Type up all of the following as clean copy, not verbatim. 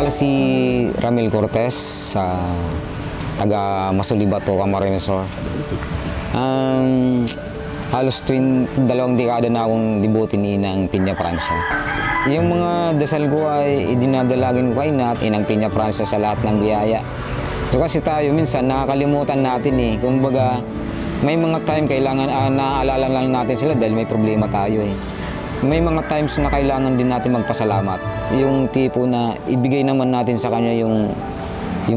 Si Ramil Cortez sa taga Masulibato, Camarines Sur. Halos dalawang dekada na akong devote ni Inang Piña Francia. Yung mga dasal ko ay idinadalagin ko kay Inang Piña Francia sa lahat ng biyaya. So kasi tayo minsan nakakalimutan natin Kumbaga may mga time kailangan naaalala lang natin sila dahil may problema tayo May mga times na kailangan din natin magpasalamat. Yung tipo na ibigay naman natin sa kanya yung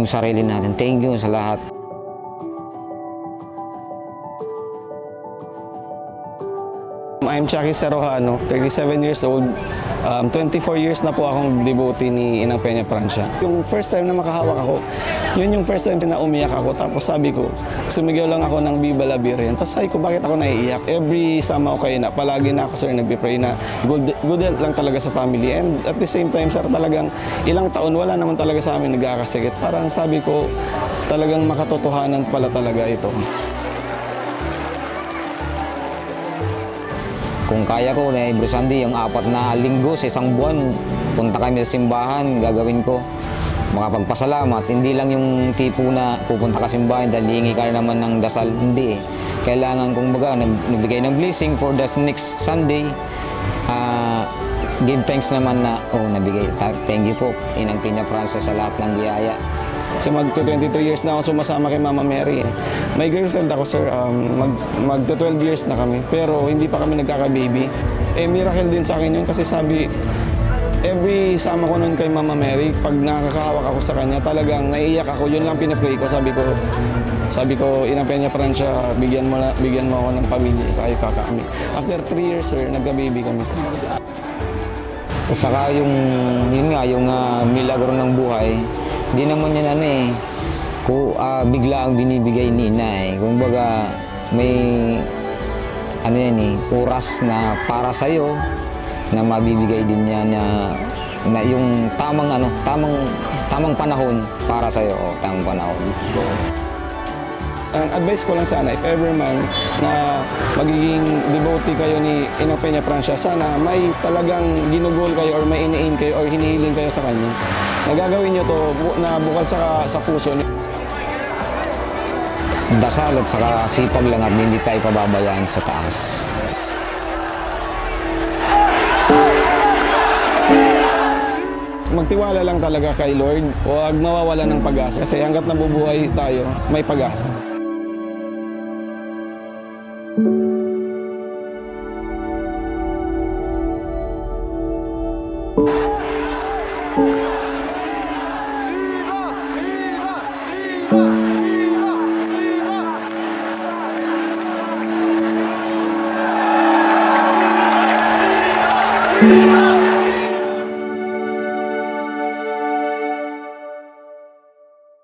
sarili natin. Thank you sa lahat. I'm Chucky Serojano, 37 years old. 24 years na po akong devotee ni Inang Peña Francia. Yung first time na makahawak ako, yun yung first time na umiyak ako. Tapos sabi ko, sumigaw lang ako ng Viva la Virgen. Tapos sabi ko, bakit ako naiiyak? Every sama ko kayo na, palagi na ako sir nagpipray na good health lang talaga sa family. And at the same time sir, talagang ilang taon wala naman talaga sa amin nagkakasakit. Parang sabi ko, talagang makatotohanan pala talaga ito. Kung kaya ko na every Sunday, yung 4 na linggo sa isang buwan, punta kami sa simbahan, gagawin ko. Makapagpasalamat, hindi lang yung tipo na pupunta ka simbahan dahil hihingi ka naman ng dasal, hindi Kailangan kung baga, nagbigay ng blessing for the next Sunday. Give thanks naman na, nabigay. Thank you po, Inang Piña Francia sa lahat ng biyaya. Kasi mag-23 years na ako sumasama kay Mama Mary. May girlfriend ako, sir. Mag-12 years na kami. Pero hindi pa kami nagkaka-baby. Miracle din sa akin yun kasi sabi, every sama ko nun kay Mama Mary, pag nakakahawak ako sa kanya, talagang naiiyak ako. Yun lang pinapray ko. Sabi ko, Inang Peña Francia, bigyan mo ako ng pamilya sa kayo kakami. After 3 years, sir, nagka-baby kami, sir. Saka yung milagro ng buhay, di naman yan bigla ang binibigay ni Ina Kumbaga may oras na para sa'yo na mabibigay din niya na yung tamang panahon para sa'yo tamang panahon. Ang advice ko lang sana, if ever man na magiging devotee kayo ni Inang Peña Francia, sana may talagang ginugol kayo or may ini-aim kayo or hinihiling kayo sa kanya. Nagagawin nyo to na bukal sa puso. Dasal at saka sipag lang at hindi tayo pababayaan sa taas. Magtiwala lang talaga kay Lord. Huwag mawawala ng pag-asa kasi hanggat nabubuhay tayo, may pag-asa. Viva!